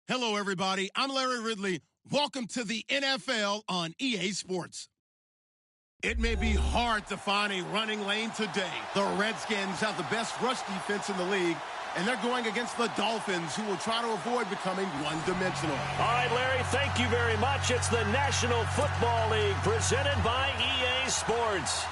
Hello, everybody. I'm Larry Ridley. Welcome to the NFL on EA Sports. It may be hard to find a running lane today. The Redskins have the best rush defense in the league, and they're going against the Dolphins, who will try to avoid becoming one-dimensional. All right, Larry, thank you very much. It's the National Football League presented by EA Sports.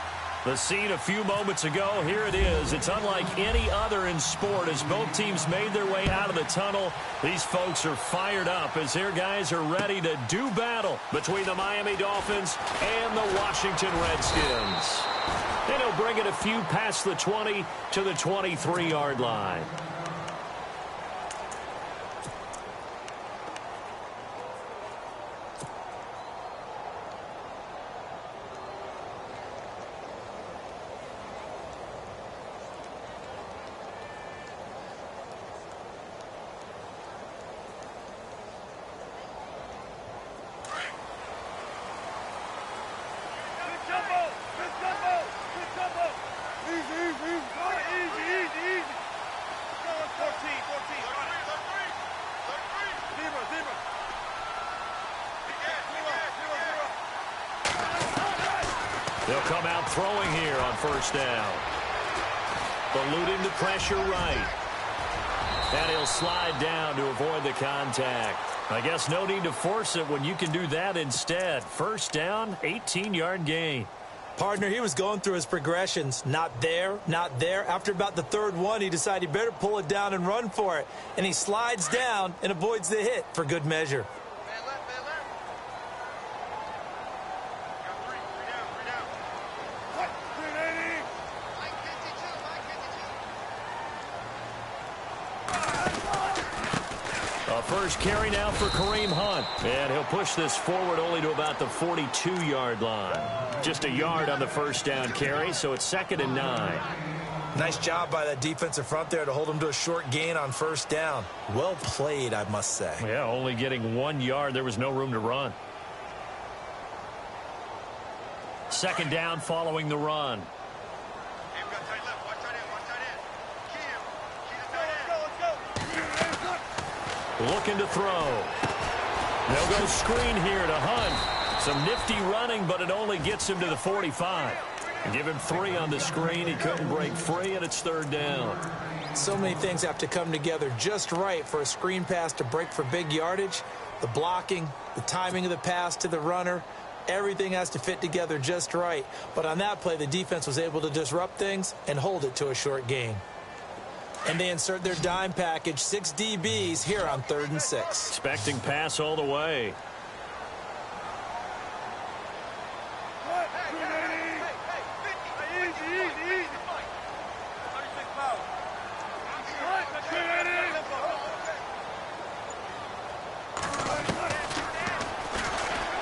The scene a few moments ago, here it is. It's unlike any other in sport. As both teams made their way out of the tunnel, these folks are fired up as their guys are ready to do battle between the Miami Dolphins and the Washington Redskins. And he'll bring it a few past the 20 to the 23-yard line. They'll come out throwing here on first down. Eluding the pressure right. And he'll slide down to avoid the contact. I guess no need to force it when you can do that instead. First down, 18-yard gain. Partner, he was going through his progressions. Not there, not there. After about the third one, he decided he better pull it down and run for it. And he slides down and avoids the hit for good measure. First carry now for Kareem Hunt. And he'll push this forward only to about the 42-yard line. Just a yard on the first down carry, so it's 2nd and 9. Nice job by that defensive front there to hold him to a short gain on first down. Well played, I must say. Yeah, only getting 1 yard. There was no room to run. 2nd down following the run. Looking to throw. They'll go screen here to Hunt. Some nifty running, but it only gets him to the 45. And give him 3 on the screen. He couldn't break free, and it's 3rd down. So many things have to come together just right for a screen pass to break for big yardage. The blocking, the timing of the pass to the runner, everything has to fit together just right. But on that play, the defense was able to disrupt things and hold it to a short gain. And they insert their dime package, 6 DBs here on 3rd and 6. Expecting pass all the way.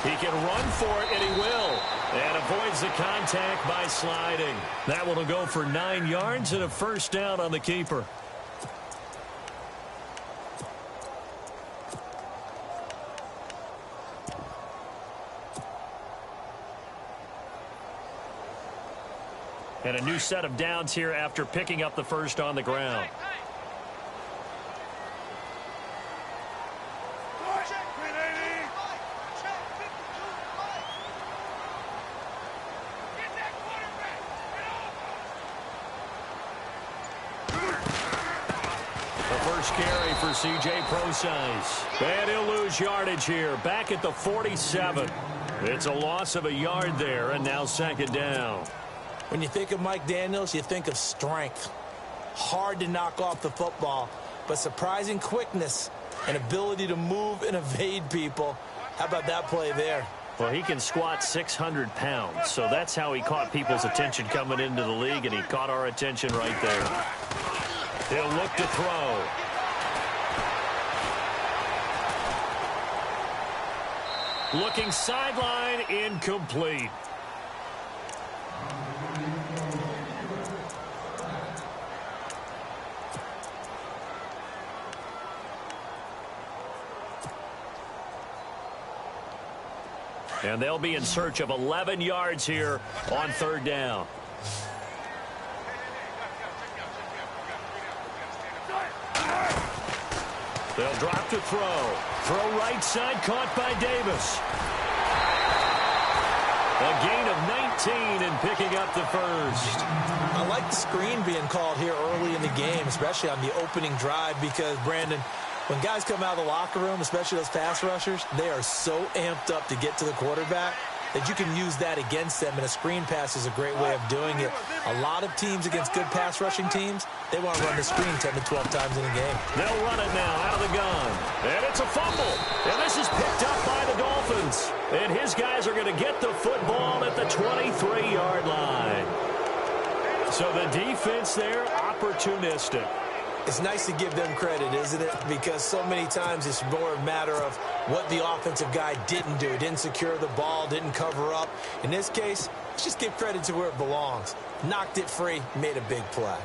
He can run for it, and he will. And avoids the contact by sliding. That one will go for 9 yards and a first down on the keeper. And a new set of downs here after picking up the first on the ground. Carry for C.J. Procise. And he'll lose yardage here. Back at the 47. It's a loss of a yard there, and now 2nd down. When you think of Mike Daniels, you think of strength. Hard to knock off the football, but surprising quickness and ability to move and evade people. How about that play there? Well, he can squat 600 pounds, so that's how he caught people's attention coming into the league, and he caught our attention right there. He'll look to throw. Looking sideline, incomplete. And they'll be in search of 11 yards here on 3rd down. They'll drop to throw. Throw right side, caught by Davis. A gain of 19 and picking up the first. I like the screen being called here early in the game, especially on the opening drive, because, Brandon, when guys come out of the locker room, especially those pass rushers, they are so amped up to get to the quarterback that you can use that against them, and a screen pass is a great way of doing it. A lot of teams against good pass rushing teams, they want to run the screen 10 to 12 times in a game. They'll run it now out of the gun. And it's a fumble. And this is picked up by the Dolphins. And his guys are going to get the football at the 23-yard line. So the defense there, opportunistic. It's nice to give them credit, isn't it? Because so many times it's more a matter of what the offensive guy didn't do. Didn't secure the ball, didn't cover up. In this case, let's just give credit to where it belongs. Knocked it free, made a big play.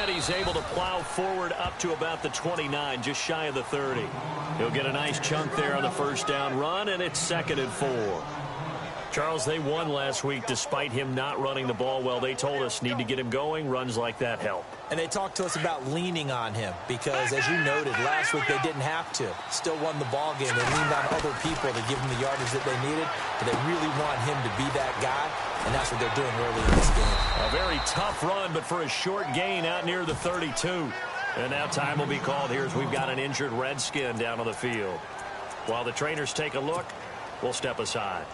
He's able to plow forward up to about the 29, just shy of the 30. He'll get a nice chunk there on the first down run, and it's 2nd and 4. Charles, they won last week despite him not running the ball well. They told us need to get him going. Runs like that help. And they talked to us about leaning on him because, as you noted, last week they didn't have to. Still won the ball game. They leaned on other people to give them the yardage that they needed, but they really want him to be that guy, and that's what they're doing early in this game. A very tough run, but for a short gain out near the 32. And now time will be called here as we've got an injured Redskin down on the field. While the trainers take a look, we'll step aside.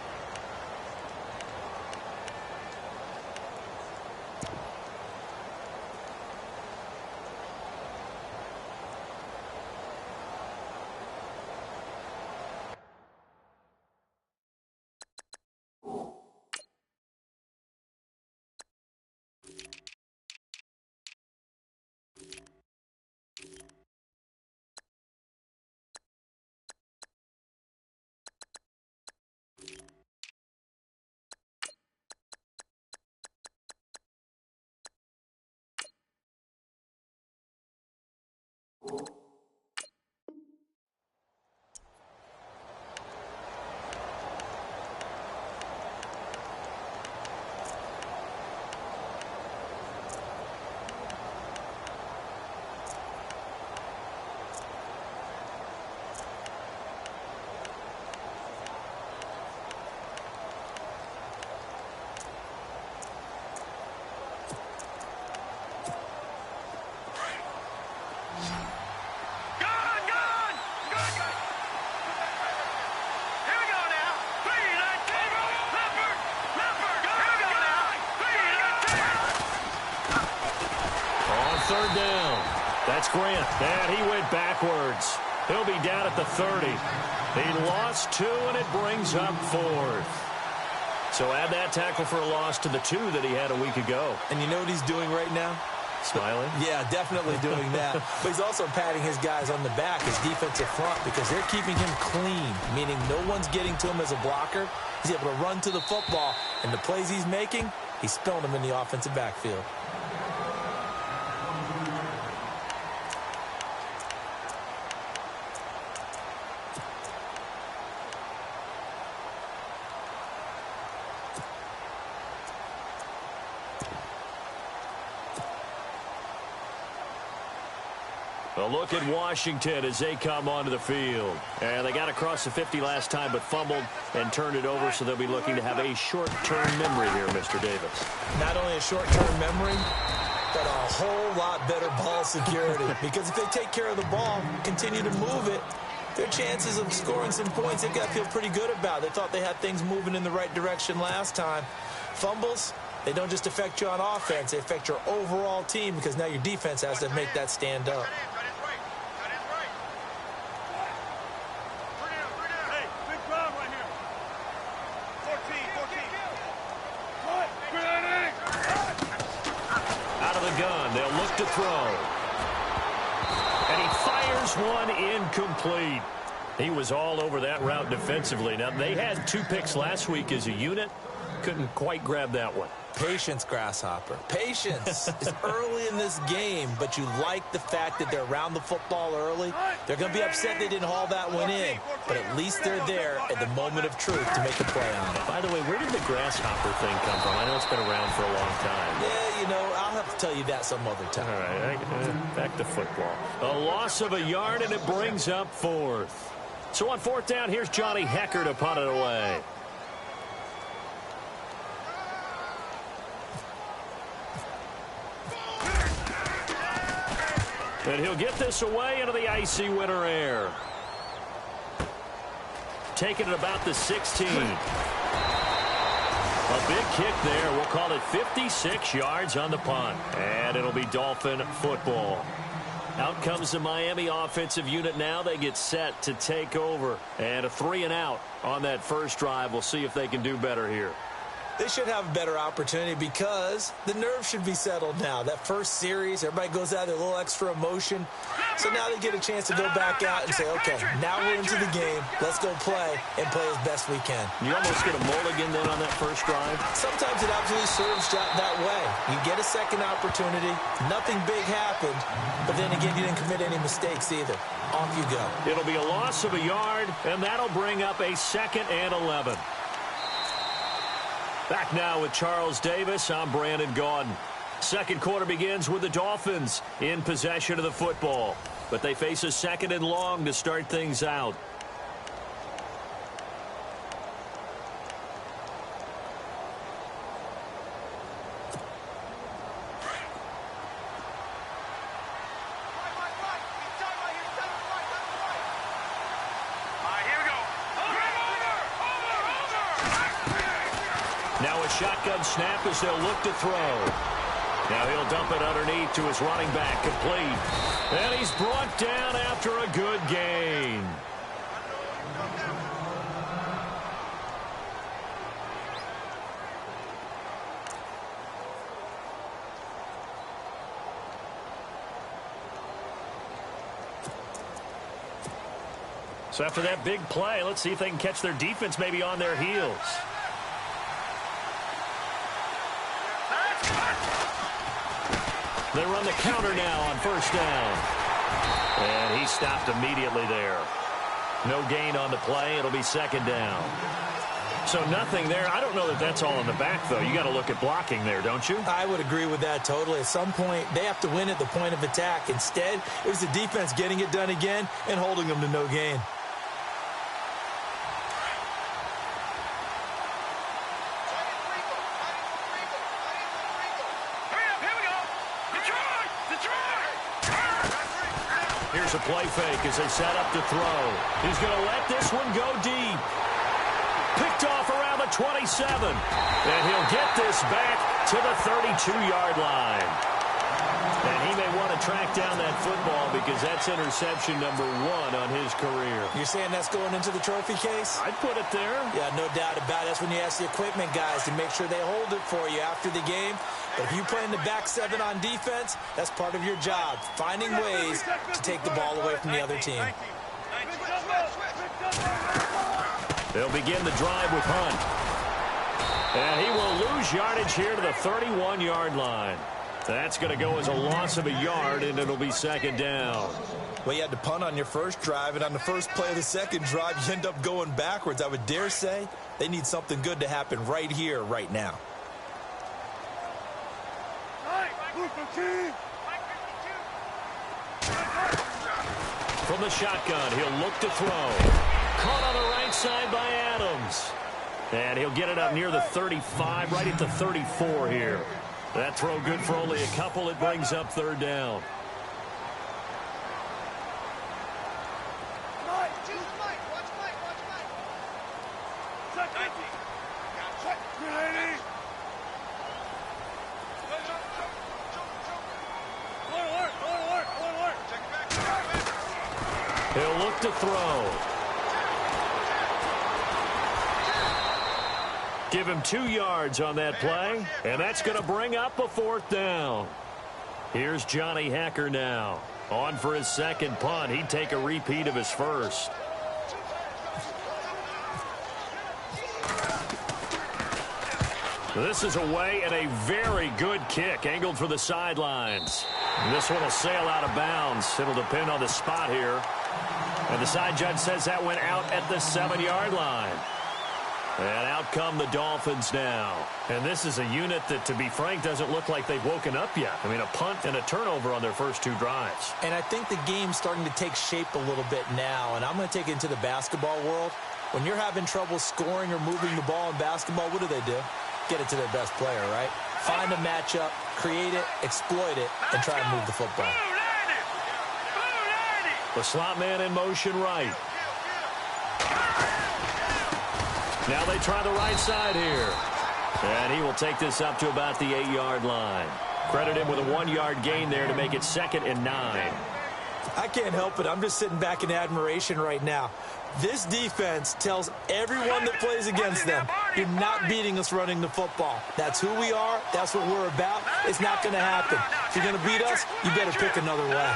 Third down. That's Grant. And he went backwards. He'll be down at the 30. He lost 2, and it brings up 4th. So add that tackle for a loss to the 2 that he had a week ago. And you know what he's doing right now? Smiling? Yeah, definitely doing that. But he's also patting his guys on the back, his defensive front, because they're keeping him clean, meaning no one's getting to him as a blocker. He's able to run to the football, and the plays he's making, he's spilling them in the offensive backfield. A look at Washington as they come onto the field. And they got across the 50 last time, but fumbled and turned it over, so they'll be looking to have a short-term memory here, Mr. Davis. Not only a short-term memory, but a whole lot better ball security. Because if they take care of the ball, continue to move it, their chances of scoring some points, they've got to feel pretty good about. They thought they had things moving in the right direction last time. Fumbles, they don't just affect you on offense, they affect your overall team, because now your defense has to make that stand up. They'll look to throw. And he fires one incomplete. He was all over that route defensively. Now, they had 2 picks last week as a unit. Couldn't quite grab that one. Patience, Grasshopper. Patience is early in this game, but you like the fact that they're around the football early. They're going to be upset they didn't haul that one in, but at least they're there at the moment of truth to make a play on it. By the way, where did the grasshopper thing come from? I know it's been around for a long time. Yeah, you know, I'll have to tell you that some other time. All right, back to football. A loss of a yard, and it brings up fourth. So on fourth down, here's Johnny Hecker to punt it away. And he'll get this away into the icy winter air. Taking it about the 16. A big kick there. We'll call it 56 yards on the punt. And it'll be Dolphin football. Out comes the Miami offensive unit now. They get set to take over. And a 3-and-out on that first drive. We'll see if they can do better here. They should have a better opportunity because the nerves should be settled now. That first series, everybody goes out there, a little extra emotion. So now they get a chance to go back out and say, okay, now we're into the game. Let's go play and play as best we can. You almost get a mulligan then on that first drive? Sometimes it absolutely serves that way. You get a second opportunity. Nothing big happened. But then again, you didn't commit any mistakes either. Off you go. It'll be a loss of a yard, and that'll bring up a 2nd and 11. Back now with Charles Davis. I'm Brandon Gaudin. Second quarter begins with the Dolphins in possession of the football. But they face a 2nd and long to start things out. Shotgun snap as they'll look to throw. Now he'll dump it underneath to his running back, complete. And he's brought down after a good gain. So after that big play, let's see if they can catch their defense maybe on their heels. They run the counter now on first down. And he stopped immediately there. No gain on the play. It'll be 2nd down. So nothing there. I don't know that that's all in the back, though. You got to look at blocking there, don't you? I would agree with that totally. At some point, they have to win at the point of attack. Instead, it was the defense getting it done again and holding them to no gain. Here's a play fake as they set up to throw. He's going to let this one go deep. Picked off around the 27. And he'll get this back to the 32-yard line. And he may want to track down that football because that's interception number 1 on his career. You're saying that's going into the trophy case? I'd put it there. Yeah, no doubt about it. That's when you ask the equipment guys to make sure they hold it for you after the game. But if you play in the back 7 on defense, that's part of your job, finding ways to take the ball away from the other team. They'll begin the drive with Hunt. And he will lose yardage here to the 31-yard line. That's going to go as a loss of a yard, and it'll be 2nd down. Well, you had to punt on your first drive, and on the first play of the second drive, you end up going backwards. I would dare say they need something good to happen right here, right now. From the shotgun, he'll look to throw. Caught on the right side by Adams. And he'll get it up near the 35, right at the 34 here. That throw good for only a couple. It brings up 3rd down. He'll look to throw. Give him 2 yards on that play, and that's going to bring up a 4th down. Here's Johnny Hecker now. On for his 2nd punt. He'd take a repeat of his first. This is away and a very good kick, angled for the sidelines. And this one will sail out of bounds. It'll depend on the spot here. And the side judge says that went out at the 7-yard line. And out come the Dolphins now. And this is a unit that, to be frank, doesn't look like they've woken up yet. I mean, a punt and a turnover on their first 2 drives. And I think the game's starting to take shape a little bit now. And I'm going to take it into the basketball world. When you're having trouble scoring or moving the ball in basketball, what do? Get it to their best player, right? Find a matchup, create it, exploit it, and try and move the football. The slot man in motion right. Now they try the right side here. And he will take this up to about the 8-yard line. Credit him with a 1-yard gain there to make it 2nd and 9. I can't help it. I'm just sitting back in admiration right now. This defense tells everyone that plays against them, you're not beating us running the football. That's who we are. That's what we're about. It's not going to happen. If you're going to beat us, you better pick another way.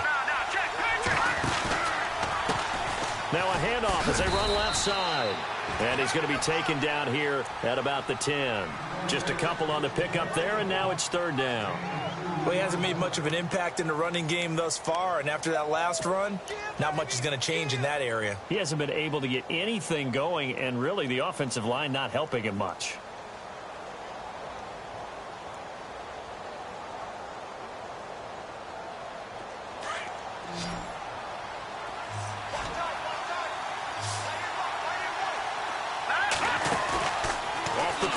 Now a handoff as they run left side. And he's going to be taken down here at about the 10. Just a couple on the pickup there, and now it's 3rd down. Well, he hasn't made much of an impact in the running game thus far, and after that last run, not much is going to change in that area. He hasn't been able to get anything going, and really the offensive line not helping him much.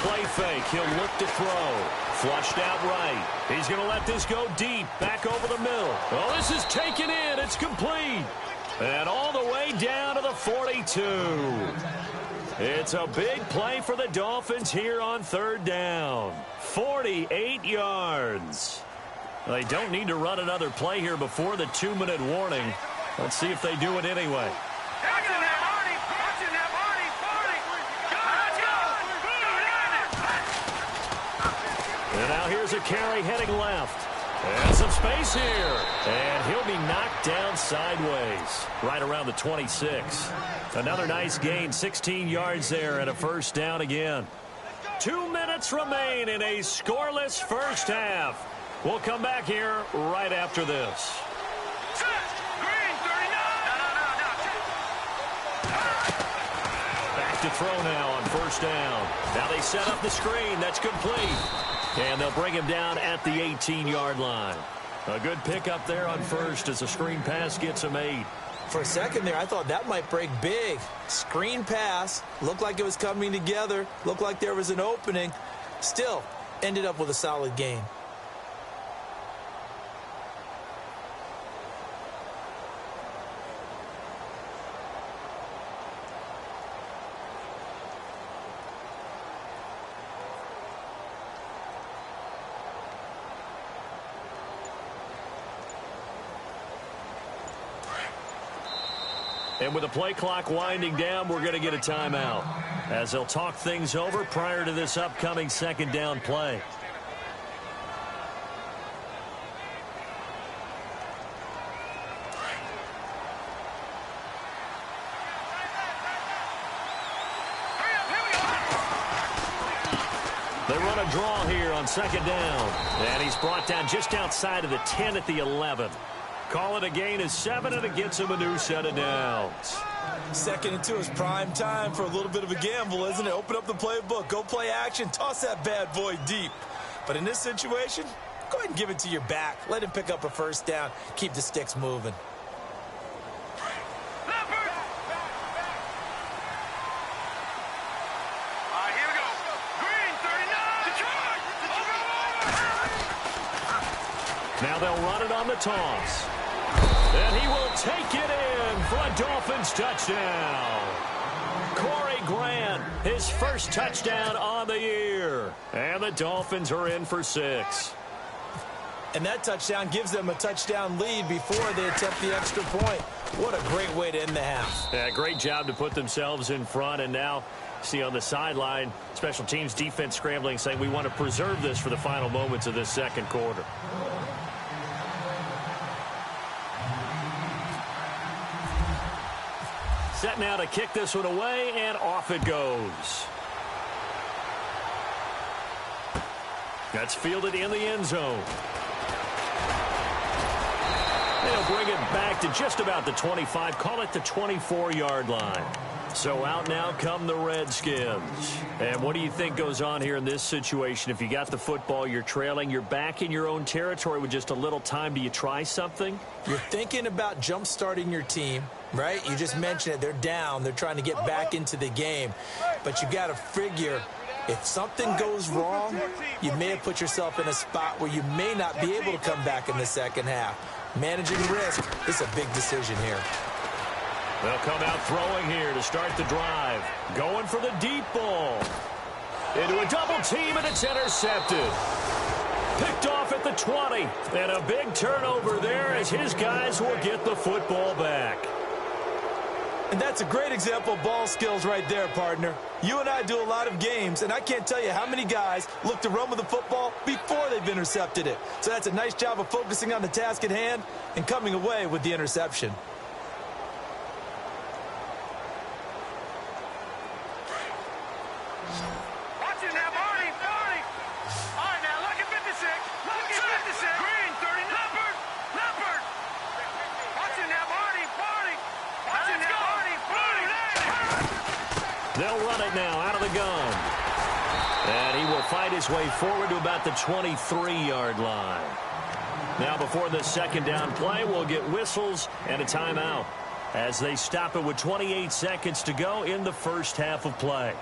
Play fake. He'll look to throw. Flushed out right. He's going to let this go deep. Back over the middle. Oh, this is taken in. It's complete. And all the way down to the 42. It's a big play for the Dolphins here on 3rd down. 48 yards. They don't need to run another play here before the 2-minute warning. Let's see if they do it anyway. And now here's a carry heading left. And some space here. And he'll be knocked down sideways. Right around the 26. Another nice gain. 16 yards there and a 1st down again. 2 minutes remain in a scoreless first half. We'll come back here right after this. Back to throw now on 1st down. Now they set up the screen. That's complete. And they'll bring him down at the 18-yard line. A good pickup there on 1st as the screen pass gets him 8. For a second there, I thought that might break big. Screen pass. Looked like it was coming together. Looked like there was an opening. Still, ended up with a solid gain. And with the play clock winding down, we're going to get a timeout as they'll talk things over prior to this upcoming 2nd down play. They run a draw here on 2nd down. And he's brought down just outside of the 10 at the 11. Call it a gain of 7, and it gets him a new set of downs. 2nd and 2 is prime time for a little bit of a gamble, isn't it? Open up the playbook, go play action, toss that bad boy deep. But in this situation, go ahead and give it to your back. Let him pick up a 1st down. Keep the sticks moving. Now they'll run it on the toss. And he will take it in for a Dolphins touchdown. Corey Grant, his 1st touchdown on the year. And the Dolphins are in for 6. And that touchdown gives them a touchdown lead before they attempt the extra point. What a great way to end the half. Yeah, great job to put themselves in front. And now, see on the sideline, special teams defense scrambling, saying we want to preserve this for the final moments of this 2nd quarter. Set now to kick this one away, and off it goes. That's fielded in the end zone. They'll bring it back to just about the 25, call it the 24-yard line. So out now come the Redskins. And what do you think goes on here in this situation? If you got the football, you're trailing, you're back in your own territory with just a little time. Do you try something? You're thinking about jump-starting your team, right? You just mentioned it. They're down. They're trying to get back into the game. But you got to figure, if something goes wrong, you may have put yourself in a spot where you may not be able to come back in the second half. Managing risk is a big decision here. They'll come out throwing here to start the drive. Going for the deep ball. Into a double team, and it's intercepted. Picked off at the 20. And a big turnover there as his guys will get the football back. And that's a great example of ball skills right there, partner. You and I do a lot of games, and I can't tell you how many guys look to run with the football before they've intercepted it. So that's a nice job of focusing on the task at hand and coming away with the interception. They'll run it now out of the gun. And he will fight his way forward to about the 23-yard line. Now before the second down play, we'll get whistles and a timeout as they stop it with 28 seconds to go in the first half of play.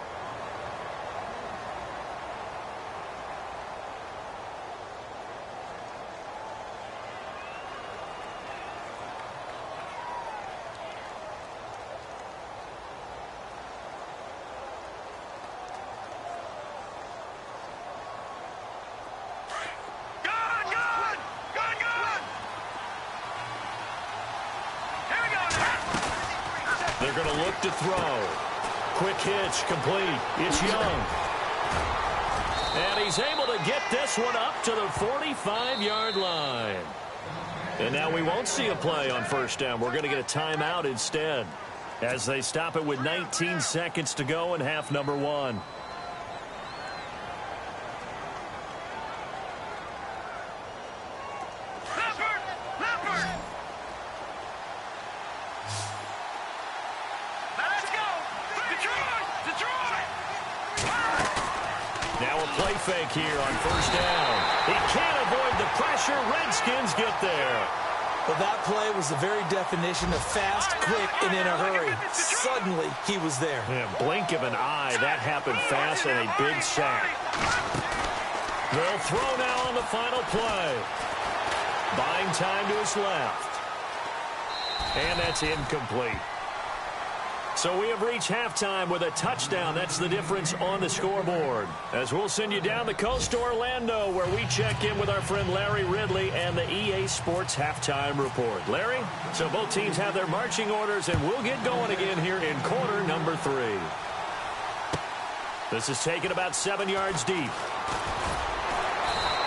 They're going to look to throw. Quick hitch, complete. It's Young. And he's able to get this one up to the 45-yard line. And now we won't see a play on first down. We're going to get a timeout instead as they stop it with 19 seconds to go in half number one. Fake here on first down. He can't avoid the pressure. Redskins get there. Well, that play was the very definition of fast, quick, and in a hurry. Suddenly, he was there. Yeah, blink of an eye. That happened fast and a big sack. They'll throw now on the final play. Buying time to his left. And that's incomplete. So we have reached halftime with a touchdown. That's the difference on the scoreboard. As we'll send you down the coast to Orlando, where we check in with our friend Larry Ridley and the EA Sports Halftime Report. Larry, so both teams have their marching orders, and we'll get going again here in quarter number 3. This is taken about 7 yards deep.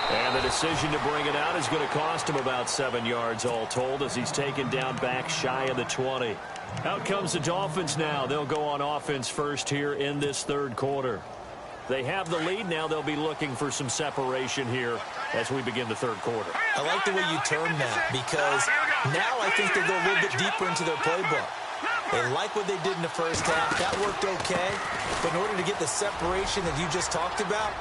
And the decision to bring it out is going to cost him about 7 yards all told, as he's taken down back shy of the 20. Out comes the Dolphins now. They'll go on offense first here in this third quarter. They have the lead. Now they'll be looking for some separation here as we begin the third quarter. I like the way you term that, because now I think they'll go a little bit deeper into their playbook. They like what they did in the first half. That worked okay. But in order to get the separation that you just talked about,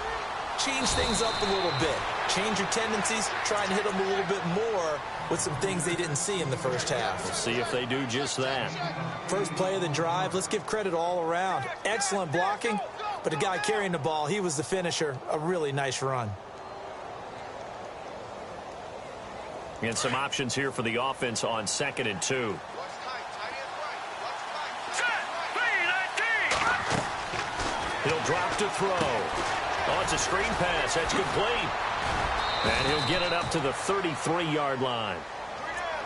change things up a little bit. Change your tendencies. Try and hit them a little bit more with some things they didn't see in the first half. We'll see if they do just that. First play of the drive, let's give credit all around. Excellent blocking, but the guy carrying the ball, he was the finisher. A really nice run. And some options here for the offense on 2nd and 2. He'll drop to throw. Oh, it's a screen pass. That's complete. And he'll get it up to the 33-yard line.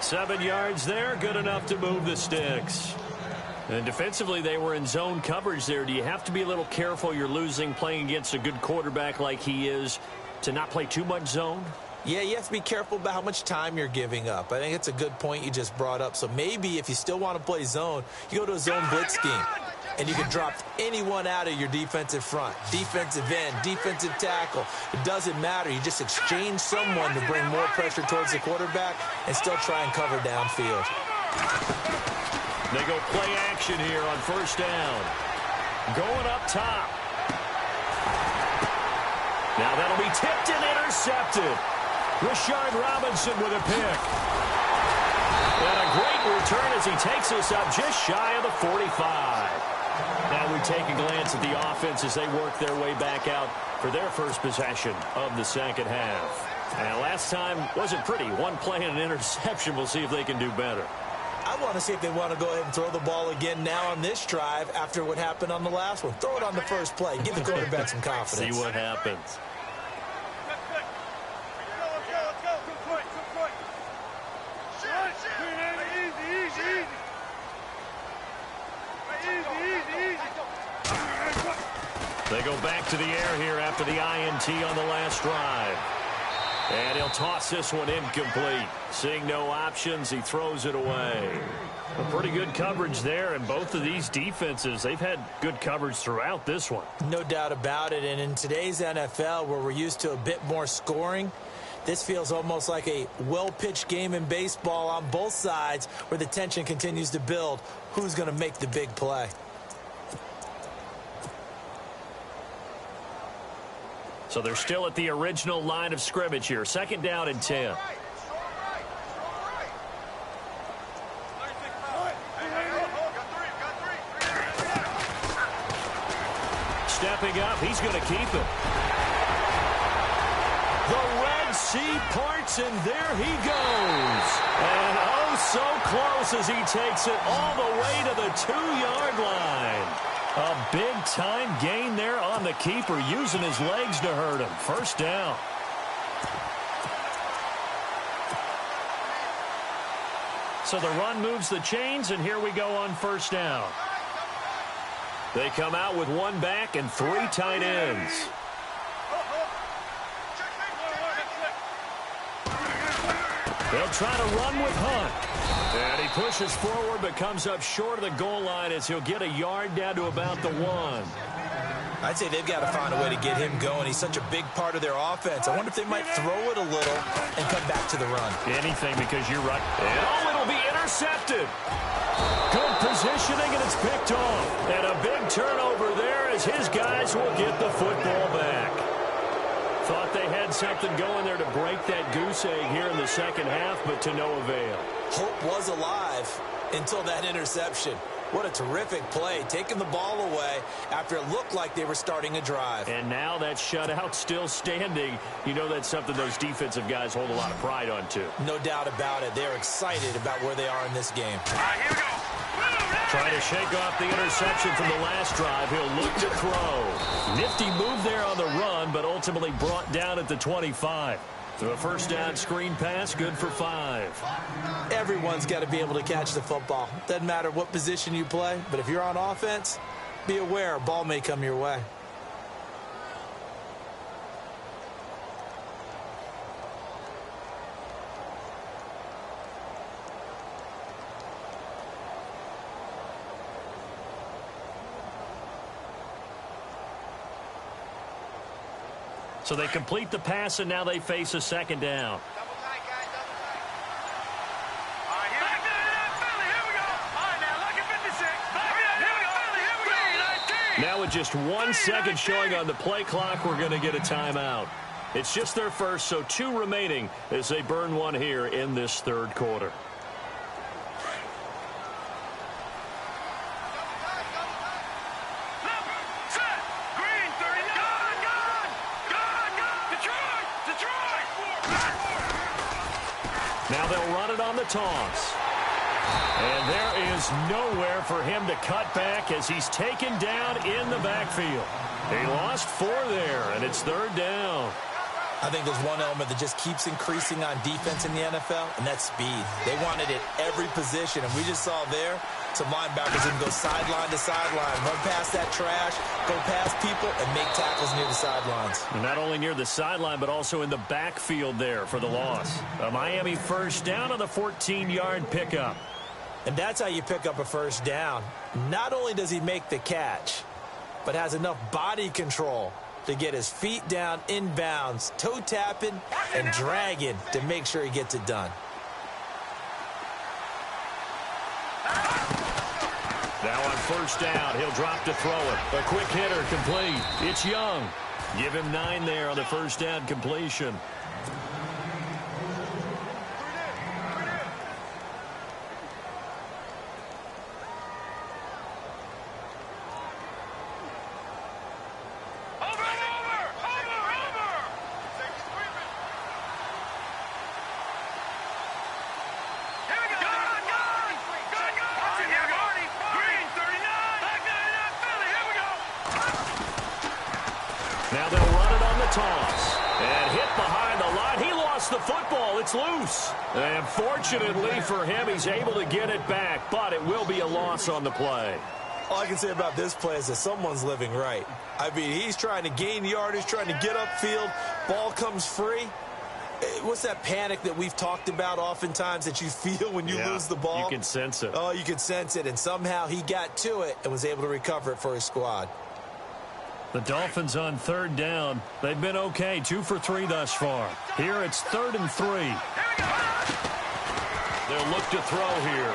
7 yards there, good enough to move the sticks. And defensively, they were in zone coverage there. Do you have to be a little careful? You're losing, playing against a good quarterback like he is, to not play too much zone? Yeah, you have to be careful about how much time you're giving up. I think it's a good point you just brought up. So maybe if you still want to play zone, you go to a zone blitz scheme. and you can drop anyone out of your defensive front. Defensive end, defensive tackle. It doesn't matter. You just exchange someone to bring more pressure towards the quarterback and still try and cover downfield. They go play action here on first down. Going up top. Now that'll be tipped and intercepted. Rashard Robinson with a pick. And a great return as he takes us up just shy of the 45. Now we take a glance at the offense as they work their way back out for their first possession of the second half. And last time wasn't pretty. One play and an interception. We'll see if they can do better. I want to see if they want to go ahead and throw the ball again now on this drive after what happened on the last one. Throw it on the first play. Give the quarterback some confidence. See what happens. They go back to the air here after the INT on the last drive. And he'll toss this one incomplete. Seeing no options, he throws it away. A pretty good coverage there, and both of these defenses, they've had good coverage throughout this one. No doubt about it, and in today's NFL, where we're used to a bit more scoring, this feels almost like a well-pitched game in baseball on both sides where the tension continues to build. Who's going to make the big play? So they're still at the original line of scrimmage here. Second down and 10. Stepping up, he's going to keep it. The Red Sea parts, and there he goes. And oh, so close as he takes it all the way to the 2-yard line. A big-time gain there on the keeper, using his legs to hurt him. First down. So the run moves the chains, and here we go on first down. They come out with one back and 3 tight ends. They'll try to run with Hunt. And he pushes forward but comes up short of the goal line as he'll get a yard down to about the 1. I'd say they've got to find a way to get him going. He's such a big part of their offense. I wonder if they might throw it a little and come back to the run. Anything, because you're right. And oh, it'll be intercepted. Good positioning, and it's picked off. And a big turnover there as his guys will get the football back. Thought they had something going there to break that goose egg here in the second half, but to no avail. Hope was alive until that interception. What a terrific play, taking the ball away after it looked like they were starting a drive. And now that shutout still standing. You know that's something those defensive guys hold a lot of pride on, too. No doubt about it. They're excited about where they are in this game. All right, here we go. Trying to shake off the interception from the last drive. He'll look to throw. Nifty move there on the run, but ultimately brought down at the 25. So a first down screen pass, good for 5. Everyone's got to be able to catch the football. Doesn't matter what position you play, but if you're on offense, be aware a ball may come your way. So they complete the pass, and now they face a second down. Double tight, guys, double tight. All right, here we go. All right, now, look at 56. Here we go. Now with just 1 second showing on the play clock, we're going to get a timeout. It's just their first, so 2 remaining as they burn one here in this third quarter. Now they'll run it on the toss. And there is nowhere for him to cut back as he's taken down in the backfield. He lost 4 there, and it's third down. I think there's one element that just keeps increasing on defense in the NFL, and that's speed. They want it at every position, and we just saw there some linebackers can go sideline to sideline, run past that trash, go past people, and make tackles near the sidelines. And not only near the sideline, but also in the backfield there for the loss. A Miami first down on the 14-yard pickup. And that's how you pick up a first down. Not only does he make the catch, but has enough body control to get his feet down inbounds, toe tapping and dragging to make sure he gets it done. Now on first down, he'll drop to throw it. A quick hitter complete. It's Young. Give him 9 there on the first down completion. Now they'll run it on the toss. And hit behind the line. He lost the football. It's loose. And fortunately for him, he's able to get it back. But it will be a loss on the play. All I can say about this play is that someone's living right. I mean, he's trying to gain yardage, trying to get upfield. Ball comes free. What's that panic that we've talked about oftentimes that you feel when you lose the ball? You can sense it. Oh, you can sense it. And somehow he got to it and was able to recover it for his squad. The Dolphins on third down. They've been okay, 2 for 3 thus far. Here it's 3rd and 3. They'll look to throw here.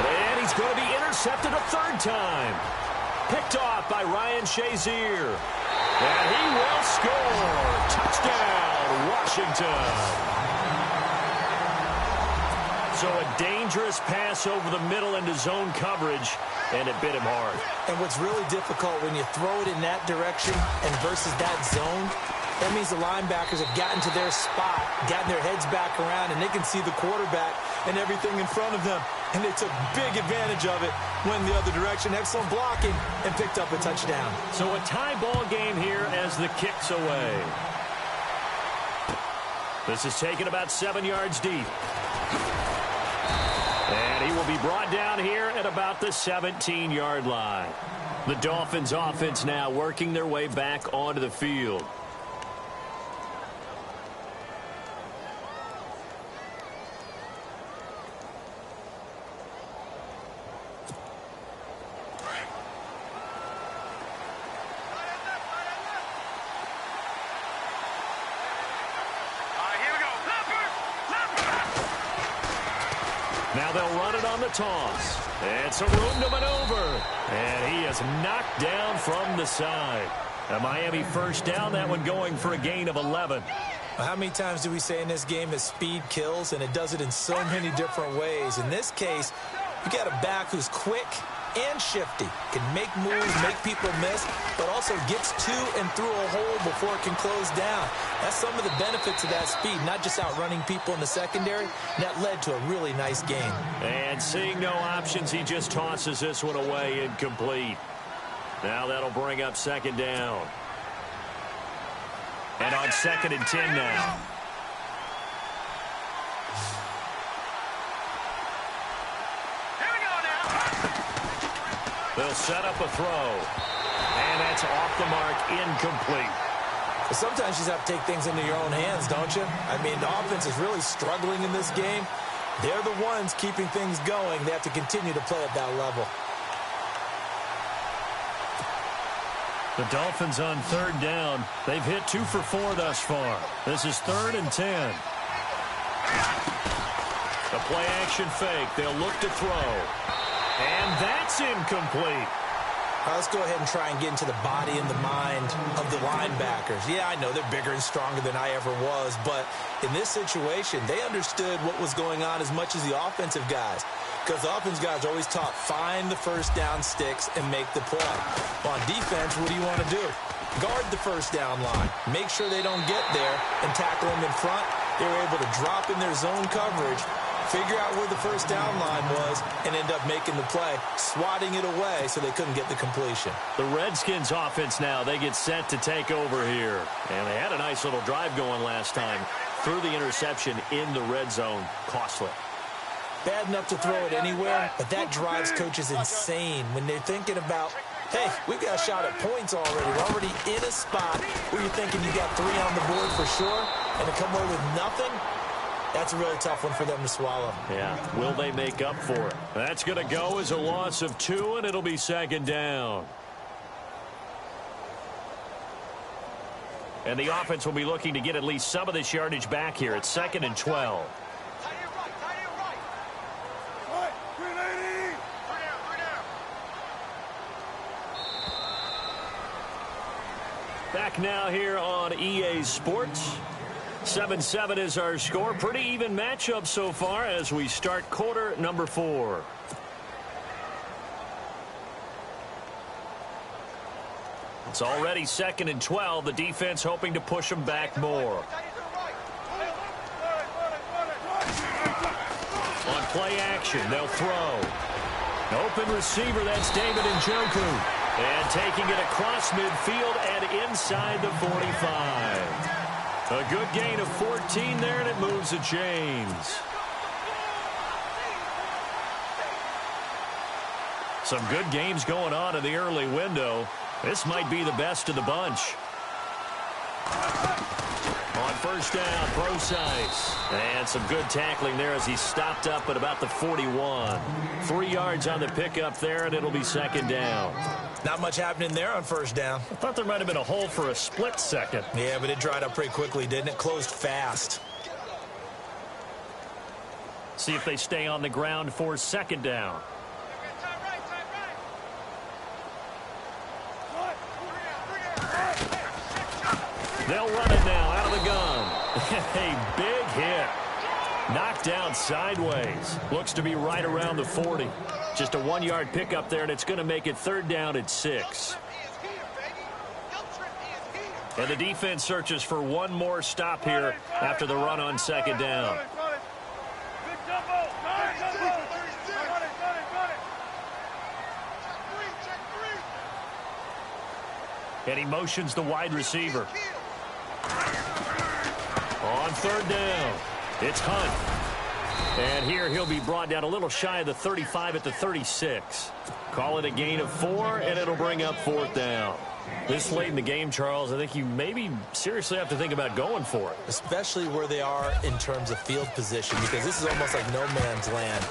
And he's going to be intercepted a 3rd time. Picked off by Ryan Shazier. And he will score. Touchdown, Washington. So a dangerous pass over the middle into zone coverage, and it bit him hard. And what's really difficult when you throw it in that direction and versus that zone, that means the linebackers have gotten to their spot, gotten their heads back around, and they can see the quarterback and everything in front of them. And they took big advantage of it, went the other direction, excellent blocking, and picked up a touchdown. So a tie ball game here as the kick's away. This is taken about 7 yards deep. And he will be brought down here at about the 17-yard line. The Dolphins offense now working their way back onto the field. Now they'll run it on the toss. And some room to maneuver. And he is knocked down from the side. A Miami first down, that one going for a gain of 11. How many times do we say in this game that speed kills, and it does it in so many different ways? In this case, you got a back who's quick and shifty, can make moves, make people miss, but also gets to and through a hole before it can close down. That's some of the benefits of that speed, not just outrunning people in the secondary. That led to a really nice game. And seeing no options, he just tosses this one away incomplete. Now that'll bring up 2nd down. And on 2nd and 10 now. They'll set up a throw. And that's off the mark, incomplete. Sometimes you just have to take things into your own hands, don't you? I mean, the offense is really struggling in this game. They're the ones keeping things going. They have to continue to play at that level. The Dolphins on 3rd down. They've hit 2 for 4 thus far. This is 3rd and 10. The play action fake. They'll look to throw. And that's incomplete. Let's go ahead and try and get into the body and the mind of the linebackers. Yeah, I know they're bigger and stronger than I ever was, but in this situation, they understood what was going on as much as the offensive guys. Because the offensive guys are always taught, find the first down sticks and make the play. On defense, what do you want to do? Guard the first down line. Make sure they don't get there and tackle them in front. They were able to drop in their zone coverage, figure out where the first down line was, and end up making the play, swatting it away so they couldn't get the completion. The Redskins offense now, they get set to take over here. And they had a nice little drive going last time. Threw the interception in the red zone. Costly. Bad enough to throw it anywhere, but that drives coaches insane when they're thinking about, hey, we've got a shot at points already. We're already in a spot where you're thinking you got 3 on the board for sure, and to come away with nothing, That's a really tough one for them to swallow. Yeah, will they make up for it? That's going to go as a loss of 2, and it'll be second down. And the offense will be looking to get at least some of this yardage back here. It's 2nd and 12. Back now here on EA Sports. 7-7 is our score. Pretty even matchup so far as we start quarter number 4. It's already 2nd and 12. The defense hoping to push them back more. On play action, they'll throw. Open receiver, that's David Njoku. And taking it across midfield and inside the 45. A good gain of 14 there, and it moves the chains. Some good games going on in the early window. This might be the best of the bunch. On first down, Procise. And some good tackling there as he stopped up at about the 41. 3 yards on the pickup there, and it'll be second down. Not much happening there on first down. I thought there might have been a hole for a split second. Yeah, but it dried up pretty quickly, didn't it? Closed fast. See if they stay on the ground for second down. They'll run it now out of the gun. A big hit. Knocked down sideways. Looks to be right around the 40. Just a 1-yard pickup there, and it's going to make it third down at 6. And the defense searches for one more stop here after the run on second down. And he motions the wide receiver. On third down, it's Hunt. And here he'll be brought down a little shy of the 35 at the 36. Call it a gain of 4, and it'll bring up fourth down. This late in the game, Charles, I think you maybe seriously have to think about going for it. Especially where they are in terms of field position, because this is almost like no man's land.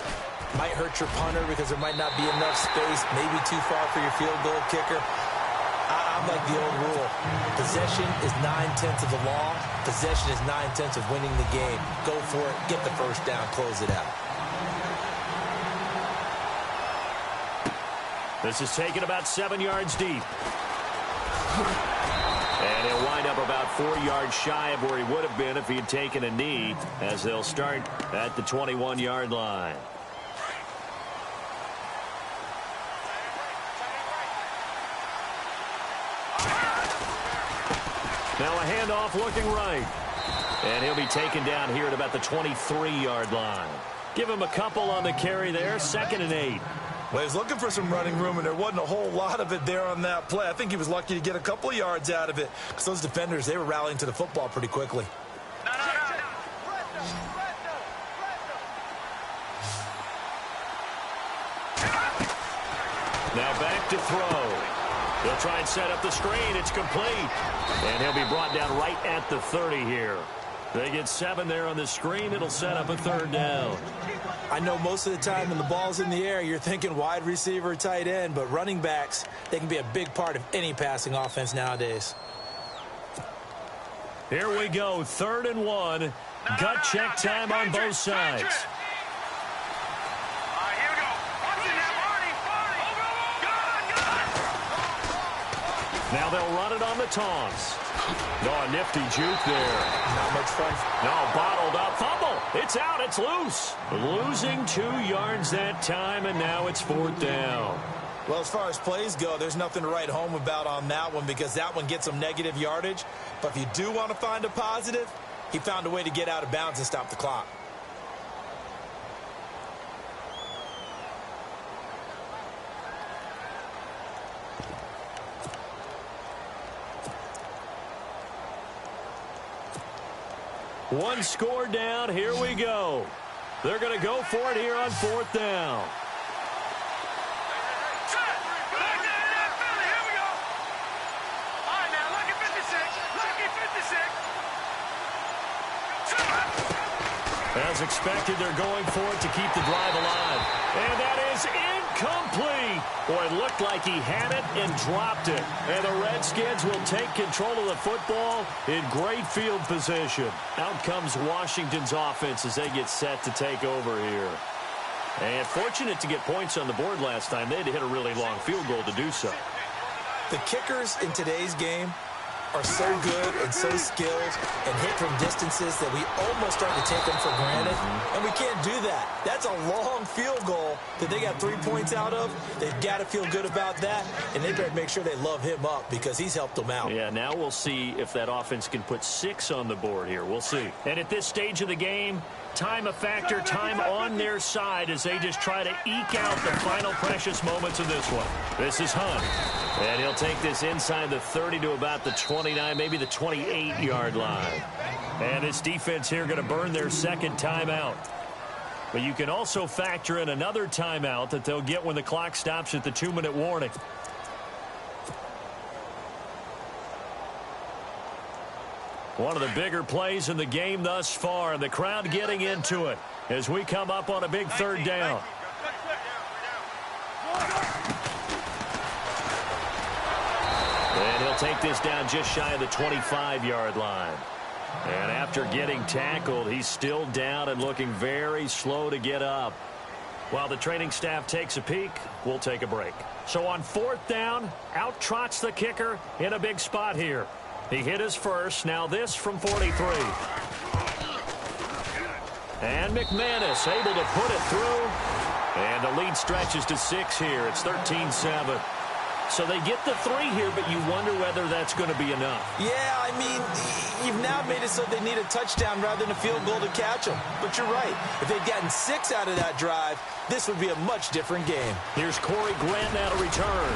Might hurt your punter because there might not be enough space, maybe too far for your field goal kicker. I'm like the old rule. Possession is 9/10 of the law. Possession is 9/10 of winning the game. Go for it. Get the first down. Close it out. This is taken about 7 yards deep. And he'll wind up about 4 yards shy of where he would have been if he had taken a knee, as they'll start at the 21-yard line. Now a handoff looking right. And he'll be taken down here at about the 23-yard line. Give him a couple on the carry there. 2nd and 8. Well, he was looking for some running room, and there wasn't a whole lot of it there on that play. I think he was lucky to get a couple of yards out of it, because those defenders, they were rallying to the football pretty quickly. Now back to throw. They'll try and set up the screen. It's complete. And he'll be brought down right at the 30 here. They get 7 there on the screen. It'll set up a third down. I know most of the time when the ball's in the air, you're thinking wide receiver, tight end, but running backs, they can be a big part of any passing offense nowadays. Here we go, 3rd and 1. Gut check time on both sides. Now they'll run it on the toss. No, a nifty juke there. Not much fun. No, bottled up. Fumble. It's out. It's loose. Losing 2 yards that time, and now it's fourth down. Well, as far as plays go, there's nothing to write home about on that one, because that one gets some negative yardage. But if you do want to find a positive, he found a way to get out of bounds and stop the clock. One score down. Here we go. They're going to go for it here on fourth down. As expected, they're going for it to keep the drive alive. And that is incomplete. Boy, it looked like he had it and dropped it. And the Redskins will take control of the football in great field position. Out comes Washington's offense as they get set to take over here. And fortunate to get points on the board last time. They had to hit a really long field goal to do so. The kickers in today's game are so good and so skilled and hit from distances that we almost start to take them for granted. And we can't do that. That's a long field goal that they got 3 points out of. They've got to feel good about that, and they better make sure they love him up because he's helped them out. Yeah, now we'll see if that offense can put 6 on the board here. We'll see. And at this stage of the game, time a factor, time on their side as they just try to eke out the final precious moments of this one. This is Hunt. And he'll take this inside the 30 to about the 29, maybe the 28-yard line. And this defense here going to burn their second timeout. But you can also factor in another timeout that they'll get when the clock stops at the 2-minute warning. One of the bigger plays in the game thus far, and the crowd getting into it as we come up on a big third down. And he'll take this down just shy of the 25-yard line. And after getting tackled, he's still down and looking very slow to get up. While the training staff takes a peek, we'll take a break. So on 4th down, out trots the kicker in a big spot here. He hit his first. Now this from 43. And McManus able to put it through. And the lead stretches to 6 here. It's 13-7. So they get the 3 here, but you wonder whether that's going to be enough. Yeah, I mean, you've now made it so they need a touchdown rather than a field goal to catch them. But you're right. If they'd gotten 6 out of that drive, this would be a much different game. Here's Corey Grant now to return.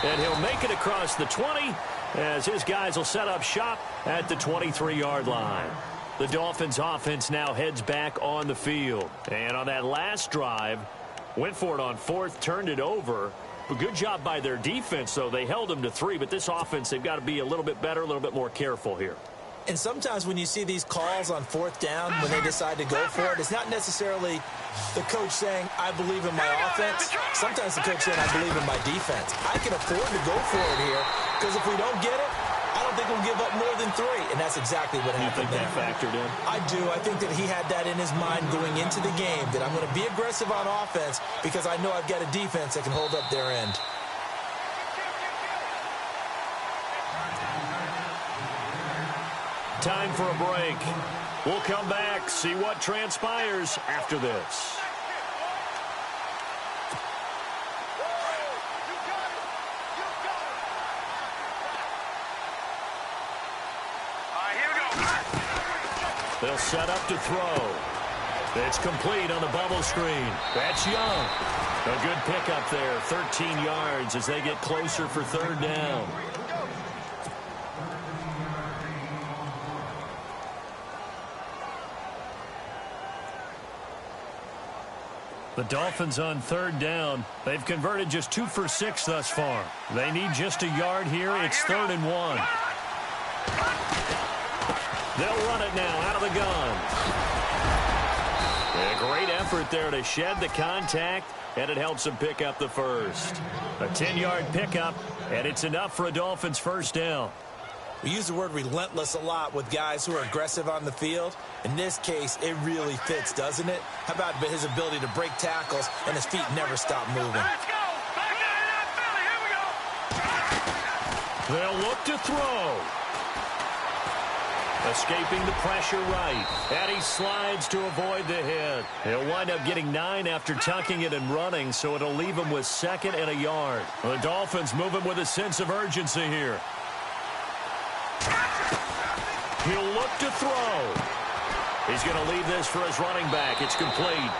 And he'll make it across the 20 as his guys will set up shop at the 23-yard line. The Dolphins offense now heads back on the field. And on that last drive, went for it on 4th, turned it over. But good job by their defense, though. They held them to 3, but this offense, they've got to be a little bit better, a little bit more careful here. And sometimes when you see these calls on 4th down, when they decide to go for it, it's not necessarily the coach saying, I believe in my offense. Sometimes the coach saying, I believe in my defense. I can afford to go for it here because if we don't get it, I don't think we'll give up more than 3. And that's exactly what happened there. You think that factored in? I do. I think that he had that in his mind going into the game, that I'm going to be aggressive on offense because I know I've got a defense that can hold up their end. Time for a break. We'll come back, see what transpires after this. They'll set up to throw. It's complete on the bubble screen. That's Young. A good pickup there, 13 yards as they get closer for 3rd down. The Dolphins on 3rd down. They've converted just 2 for 6 thus far. They need just a yard here. It's 3rd and 1. They'll run it now out of the gun. A great effort there to shed the contact, and it helps them pick up the first. A 10-yard pickup, and it's enough for a Dolphins 1st down. We use the word relentless a lot with guys who are aggressive on the field. In this case, it really fits, doesn't it? How about his ability to break tackles and his feet never stop moving? Let's go! Back down in that Philly. Here we go! They'll look to throw. Escaping the pressure right. And he slides to avoid the hit. He'll wind up getting 9 after tucking it and running, so it'll leave him with 2nd and a yard. The Dolphins moving with a sense of urgency here. He'll look to throw. He's going to leave this for his running back. It's complete.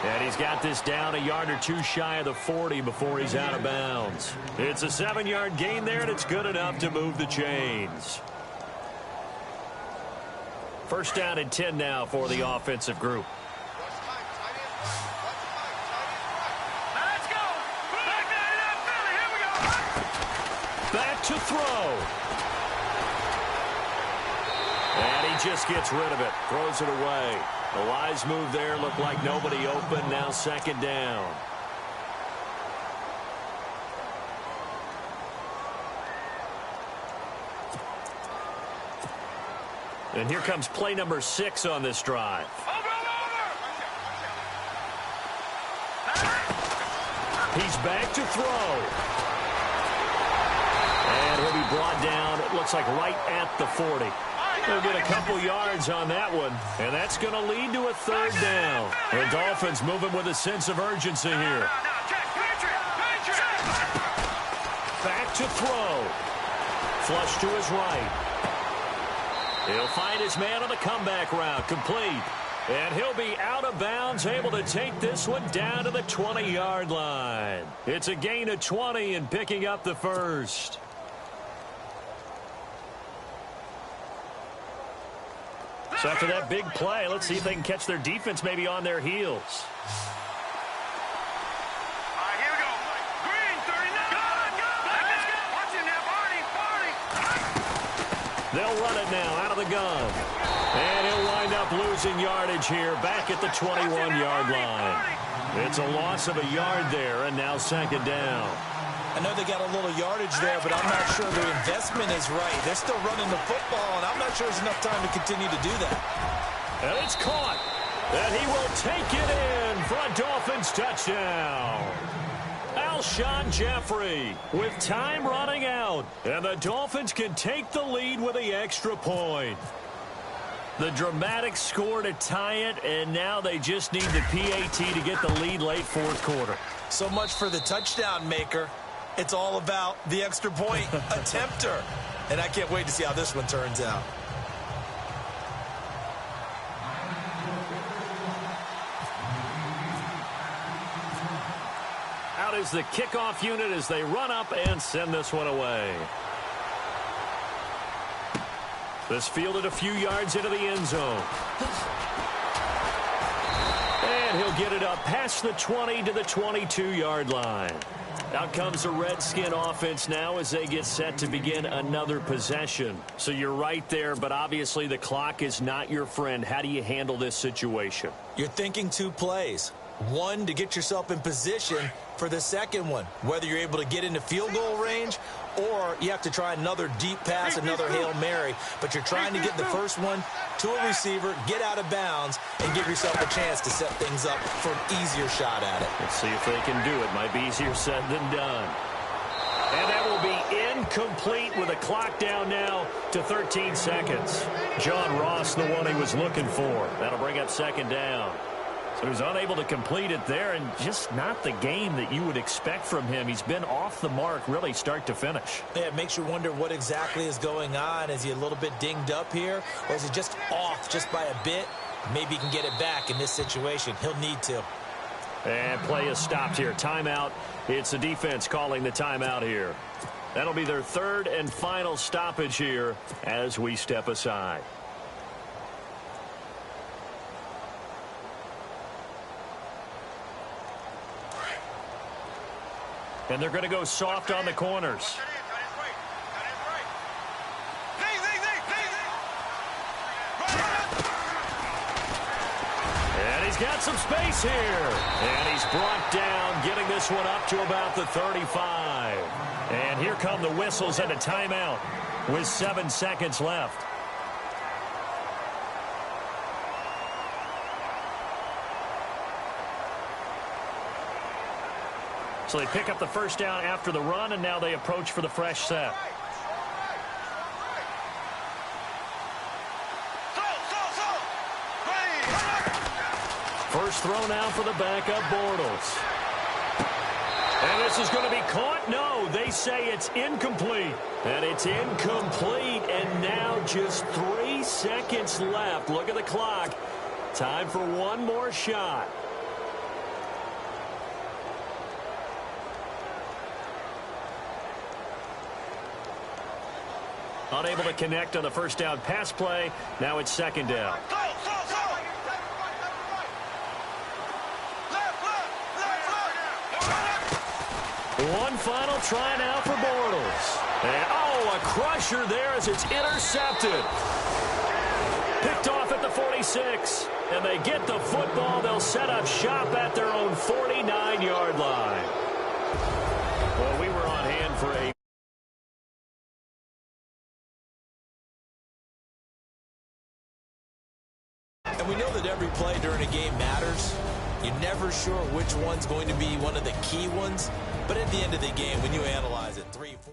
And he's got this down a yard or 2 shy of the 40 before he's out of bounds. It's a 7-yard gain there, and it's good enough to move the chains. 1st down and 10 now for the offensive group. Let's go! Back down in that Philly. Here we go! Back to throw. And he just gets rid of it, throws it away. A wise move there. Looked like nobody open. Now second down. And here comes play number 6 on this drive. He's back to throw. And he'll be brought down, it looks like right at the 40. He'll get a couple yards on that one, and that's going to lead to a third down. The Dolphins moving with a sense of urgency here. Back to throw. Flush to his right. He'll find his man on the comeback route, complete. And he'll be out of bounds, able to take this one down to the 20-yard line. It's a gain of 20 and picking up the first. So after that big play, let's see if they can catch their defense maybe on their heels. They'll run it now out of the gun. And he'll wind up losing yardage here back at the 21-yard line. It's a loss of a yard there, and now second down. I know they got a little yardage there, but I'm not sure their investment is right. They're still running the football, and I'm not sure there's enough time to continue to do that. And it's caught. And he will take it in for a Dolphins touchdown. Alshon Jeffrey with time running out. And the Dolphins can take the lead with the extra point. The dramatic score to tie it, and now they just need the PAT to get the lead late fourth quarter. So much for the touchdown maker. It's all about the extra point attempter. And I can't wait to see how this one turns out. Out is the kickoff unit as they run up and send this one away. This fielded a few yards into the end zone. And he'll get it up past the 20 to the 22-yard line. Out comes the Redskin offense now as they get set to begin another possession. So you're right there, but obviously the clock is not your friend. How do you handle this situation? You're thinking 2 plays. One, to get yourself in position for the second one, whether you're able to get into field goal range or you have to try another deep pass, another Hail Mary. But you're trying to get the first one to a receiver, get out of bounds, and give yourself a chance to set things up for an easier shot at it. Let's see if they can do it. Might be easier said than done. And that will be incomplete with a clock down now to 13 seconds. John Ross, the one he was looking for. That'll bring up second down. So he's unable to complete it there, and just not the game that you would expect from him. He's been off the mark really start to finish. Yeah, it makes you wonder what exactly is going on. Is he a little bit dinged up here, or is he just off just by a bit? Maybe he can get it back in this situation. He'll need to. And play is stopped here. Timeout. It's the defense calling the timeout here. That'll be their third and final stoppage here as we step aside. And they're going to go soft on the corners. And he's got some space here. And he's brought down, getting this one up to about the 35. And here come the whistles and a timeout with 7 seconds left. So they pick up the first down after the run, and now they approach for the fresh set. First throw now for the backup Bortles. And this is going to be caught. No, they say it's incomplete. And it's incomplete, and now just 3 seconds left. Look at the clock. Time for one more shot. Unable to connect on the first down pass play. Now it's second down. One final try now for Bortles. And, oh, a crusher there as it's intercepted. Picked off at the 46. And they get the football. They'll set up shop at their own 49-yard line. Well, we were on hand for a... And we know that every play during a game matters. You're never sure which one's going to be one of the key ones. But at the end of the game, when you analyze it, 3-4...